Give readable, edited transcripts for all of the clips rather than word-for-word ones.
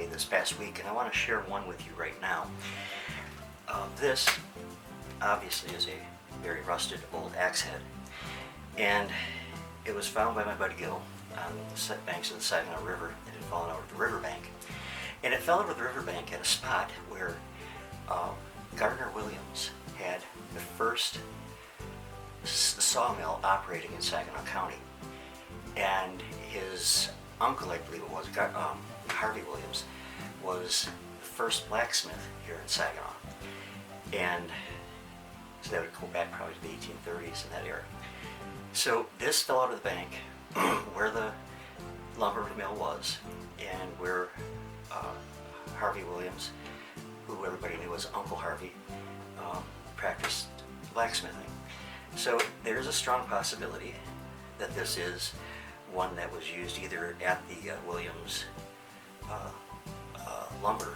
day this past week, and I want to share one with you right now. This obviously is a very rusted old axe head, and it was found by my buddy Gil on the banks of the Saginaw River. It had fallen over the riverbank, and it fell over the riverbank at a spot where Gardner Williams had the first sawmill operating in Saginaw County, and his uncle, I believe it was, Harvey Williams, was the first blacksmith here in Saginaw. And so that would go back probably to the 1830s in that era. So this fell out of the bank where the lumber mill was, and where Harvey Williams, who everybody knew as Uncle Harvey, practiced blacksmithing. So there's a strong possibility that this is one that was used either at the Williams lumber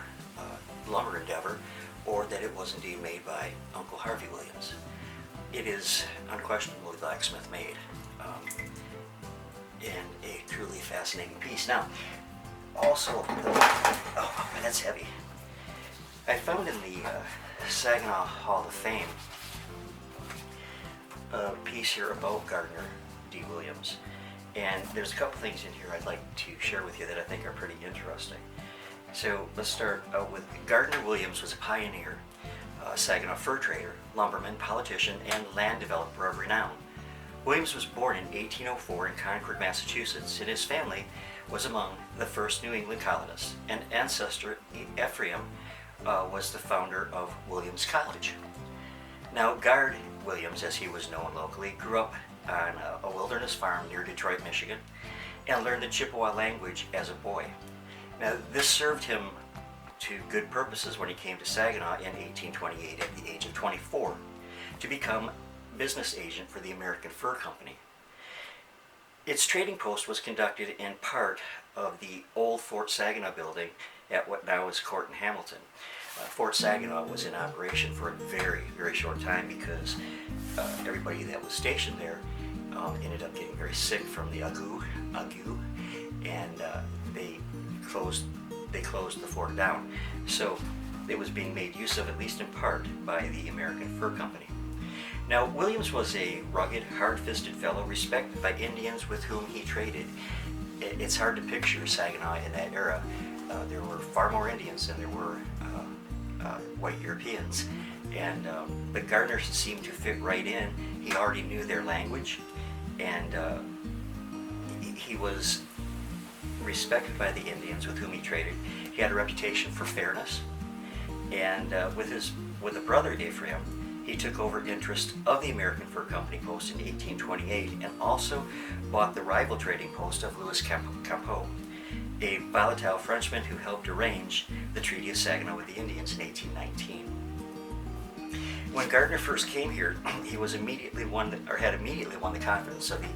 endeavor, or that it was indeed made by Uncle Harvey Williams. It is unquestionably blacksmith made, and a truly fascinating piece. Now, also, oh, that's heavy. I found in the Saginaw Hall of Fame a piece here about Gardner D. Williams, and there's a couple things in here I'd like to share with you that I think are pretty interesting. So let's start out with Gardner Williams was a pioneer, Saginaw fur trader, lumberman, politician, and land developer of renown. Williams was born in 1804 in Concord, Massachusetts, and his family was among the first New England colonists. An ancestor, Ephraim, was the founder of Williams College. Now, Gard Williams, as he was known locally, grew up on a wilderness farm near Detroit, Michigan, and learned the Chippewa language as a boy. Now, this served him to good purposes when he came to Saginaw in 1828 at the age of 24 to become business agent for the American Fur Company. Its trading post was conducted in part of the old Fort Saginaw building at what now is Court and Hamilton. Fort Saginaw was in operation for a very, very short time because everybody that was stationed there ended up getting very sick from the ague, and they closed the fort down. So it was being made use of, at least in part, by the American Fur Company. Now, Williams was a rugged, hard-fisted fellow respected by Indians with whom he traded. It's hard to picture Saginaw in that era. There were far more Indians than there were white Europeans, and but Gardner seemed to fit right in. He already knew their language, and he was respected by the Indians with whom he traded. He had a reputation for fairness, and with a brother Ephraim, he took over interest of the American Fur Company post in 1828, and also bought the rival trading post of Louis Campeau, a volatile Frenchman who helped arrange the Treaty of Saginaw with the Indians in 1819. When Gardner first came here, he was had immediately won the confidence of the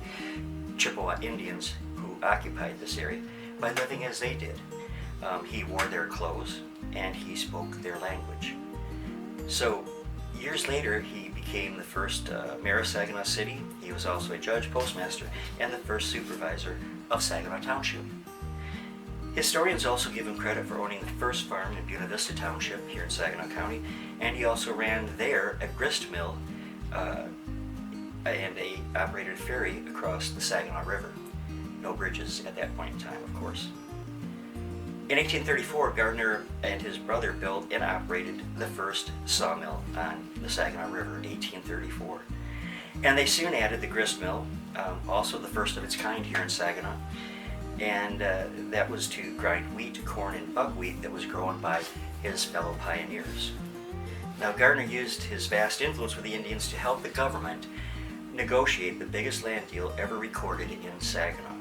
Chippewa Indians who occupied this area by living as they did. He wore their clothes and he spoke their language. So years later, he became the first mayor of Saginaw City. He was also a judge, postmaster, and the first supervisor of Saginaw Township. Historians also give him credit for owning the first farm in Buena Vista Township here in Saginaw County, and he also ran there a grist mill and operated a ferry across the Saginaw River. No bridges at that point in time, of course. In 1834, Gardner and his brother built and operated the first sawmill on the Saginaw River in 1834. And they soon added the grist mill, also the first of its kind here in Saginaw, and that was to grind wheat, corn, and buckwheat that was grown by his fellow pioneers. Now, Gardner used his vast influence with the Indians to help the government negotiate the biggest land deal ever recorded in Saginaw.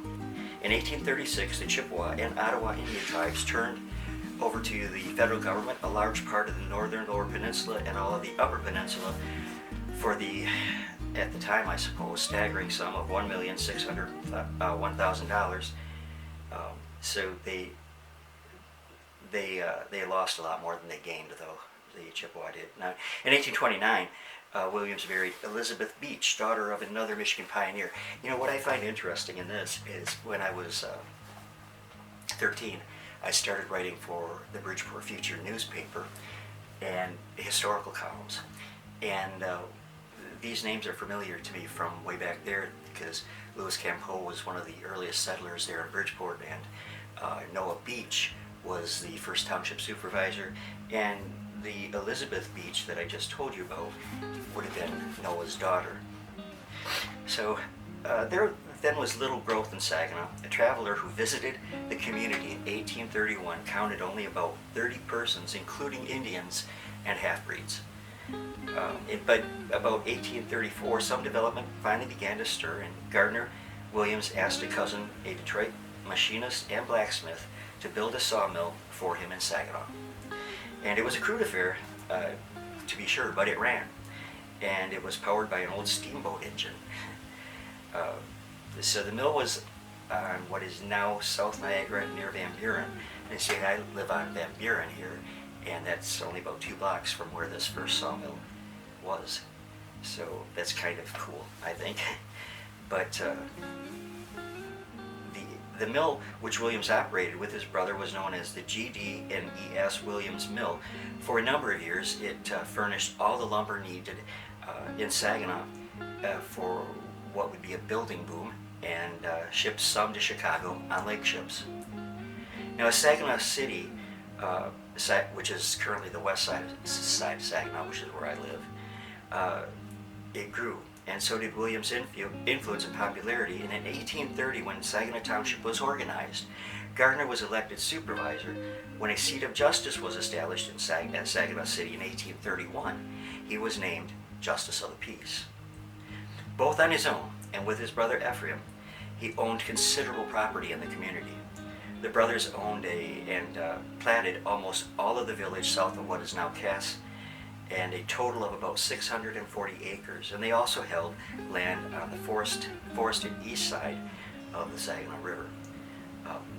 In 1836, the Chippewa and Ottawa Indian tribes turned over to the federal government a large part of the northern Lower Peninsula and all of the Upper Peninsula for the, at the time I suppose, staggering sum of $1,601,000. So they lost a lot more than they gained, though, the Chippewa did. Now, in 1829, Williams married Elizabeth Beach, daughter of another Michigan pioneer. You know, what I find interesting in this is when I was 13, I started writing for the Bridgeport Future newspaper and historical columns. And these names are familiar to me from way back there because Louis Campeau was one of the earliest settlers there in Bridgeport, and Noah Beach was the first township supervisor, and the Elizabeth Beach that I just told you about would have been Noah's daughter. So there then was little growth in Saginaw. A traveler who visited the community in 1831 counted only about 30 persons, including Indians and half-breeds. But about 1834, some development finally began to stir, and Gardner Williams asked a cousin, a Detroit machinist and blacksmith, to build a sawmill for him in Saginaw. And it was a crude affair, to be sure, but it ran. And it was powered by an old steamboat engine. So the mill was on what is now South Niagara near Van Buren. And see, I live on Van Buren here, and that's only about 2 blocks from where this first sawmill was. So that's kind of cool, I think. But the mill which Williams operated with his brother was known as the G.D.&E.S. Williams Mill. For a number of years, it furnished all the lumber needed in Saginaw for what would be a building boom, and shipped some to Chicago on lake ships. Now, Saginaw City, which is currently the west side of Saginaw, which is where I live, it grew, and so did Williams' influence and popularity. And in 1830, when Saginaw Township was organized, Gardner was elected supervisor. When a seat of justice was established in Saginaw City in 1831, he was named Justice of the Peace. Both on his own and with his brother Ephraim, he owned considerable property in the community. The brothers owned and platted almost all of the village south of what is now Cass, and a total of about 640 acres. And they also held land on the forested east side of the Saginaw River,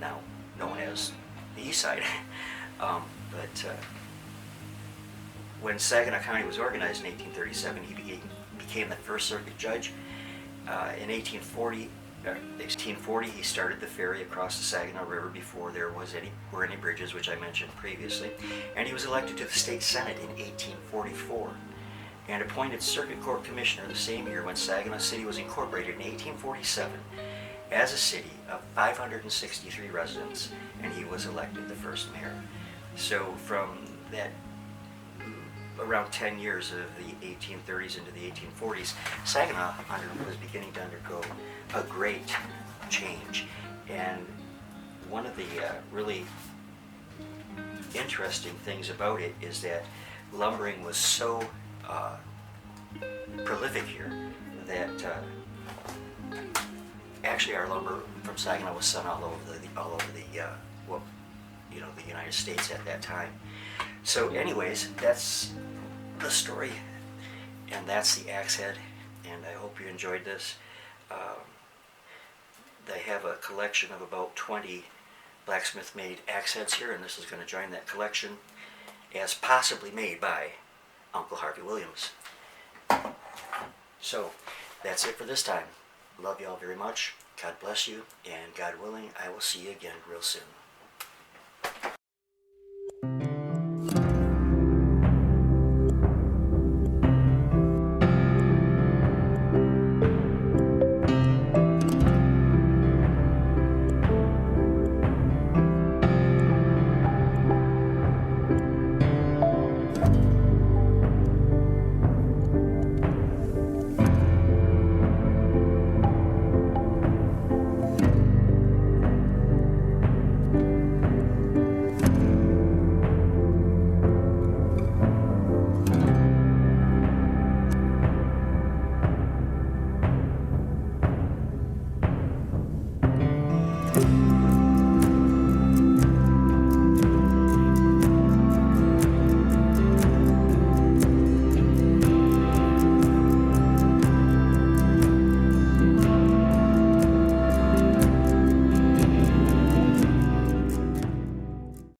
now known as the east side. When Saginaw County was organized in 1837, he became the first circuit judge. In 1840, he started the ferry across the Saginaw River before there were any bridges, which I mentioned previously. And he was elected to the state senate in 1844 and appointed circuit court commissioner the same year when Saginaw City was incorporated in 1847 as a city of 563 residents, and he was elected the first mayor. So from that around 10 years of the 1830s into the 1840s, Saginaw was beginning to undergo a great change. And one of the really interesting things about it is that lumbering was so prolific here that actually our lumber from Saginaw was sent all over the United States at that time. So anyways, that's the story, and that's the axe head, and I hope you enjoyed this. They have a collection of about 20 blacksmith-made axe heads here, and this is going to join that collection as possibly made by Uncle Harvey Williams. So that's it for this time. Love you all very much. God bless you, and God willing, I will see you again real soon.